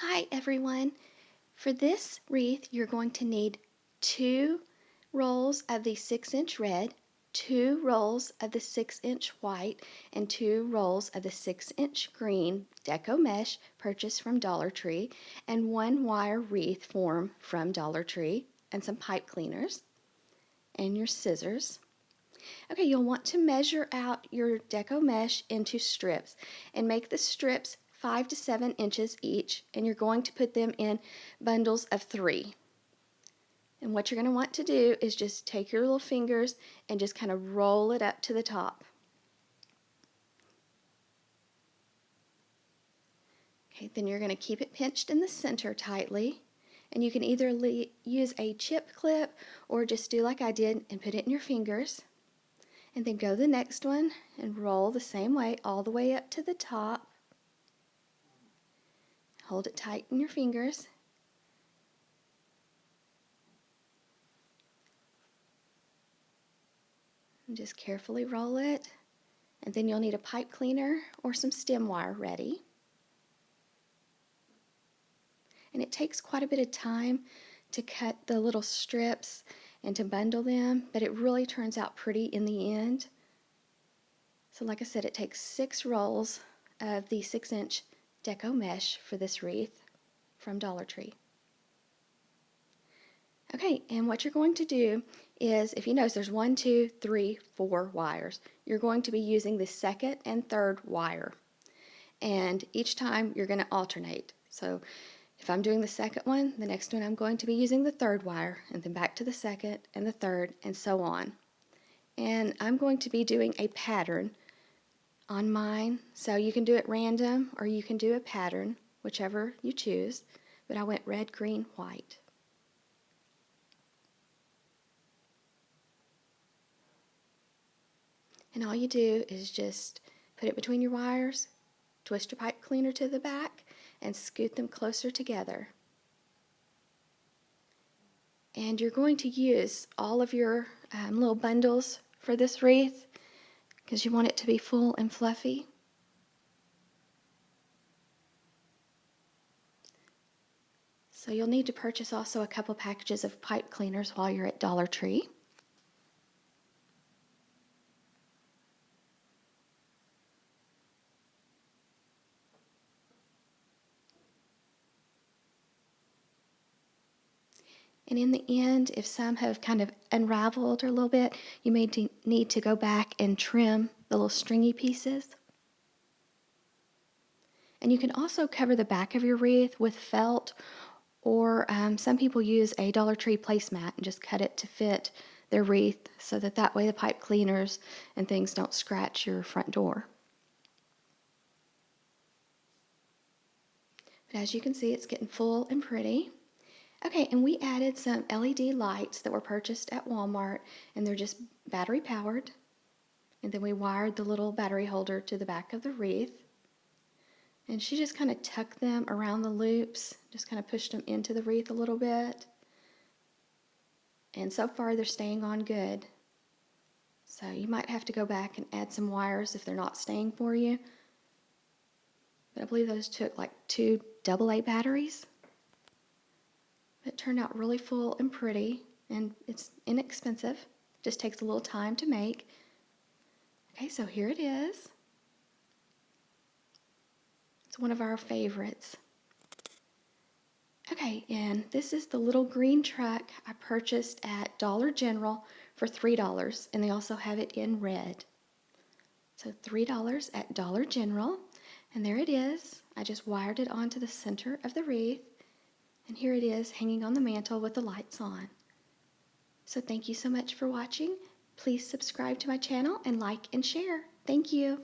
Hi everyone. For this wreath you're going to need 2 rolls of the 6-inch red, 2 rolls of the 6-inch white, and 2 rolls of the 6-inch green Deco mesh purchased from Dollar Tree, and 1 wire wreath form from Dollar Tree, and some pipe cleaners, and your scissors. Okay, you'll want to measure out your Deco mesh into strips and make the strips 5 to 7 inches each, and you're going to put them in bundles of 3. And what you're going to want to do is just take your little fingers and just kind of roll it up to the top. Okay, then you're going to keep it pinched in the center tightly, and you can either use a chip clip or just do like I did and put it in your fingers. And then go the next one and roll the same way all the way up to the top. Hold it tight in your fingers. And just carefully roll it. And then you'll need a pipe cleaner or some stem wire ready. And it takes quite a bit of time to cut the little strips and to bundle them, but it really turns out pretty in the end. So like I said, it takes 6 rolls of the 6-inch Deco mesh for this wreath from Dollar Tree. Okay, and what you're going to do is, if you notice there's 1, 2, 3, 4 wires, you're going to be using the second and third wire. And each time you're going to alternate. So if I'm doing the second one, the next one I'm going to be using the third wire, and then back to the second and the third, and so on. And I'm going to be doing a pattern on mine, so you can do it random or you can do a pattern, whichever you choose, but I went red, green, white. And all you do is just put it between your wires, twist your pipe cleaner to the back, and scoot them closer together. And you're going to use all of your little bundles for this wreath because you want it to be full and fluffy. So you'll need to purchase also a couple packages of pipe cleaners while you're at Dollar Tree. And in the end, if some have kind of unraveled a little bit, you may need to go back and trim the little stringy pieces. And you can also cover the back of your wreath with felt, or some people use a Dollar Tree placemat and just cut it to fit their wreath so that way the pipe cleaners and things don't scratch your front door. But as you can see, it's getting full and pretty. Okay, and we added some LED lights that were purchased at Walmart, and they're just battery powered. And then we wired the little battery holder to the back of the wreath. And she just kind of tucked them around the loops, just kind of pushed them into the wreath a little bit. And so far they're staying on good. So you might have to go back and add some wires if they're not staying for you. But I believe those took like 2 AA batteries. It turned out really full and pretty, and it's inexpensive. Just takes a little time to make. Okay, so here it is. It's one of our favorites. Okay, and this is the little green truck I purchased at Dollar General for $3, and they also have it in red. So $3 at Dollar General, and there it is. I just wired it onto the center of the wreath. And here it is hanging on the mantle with the lights on. So thank you so much for watching. Please subscribe to my channel and like and share. Thank you.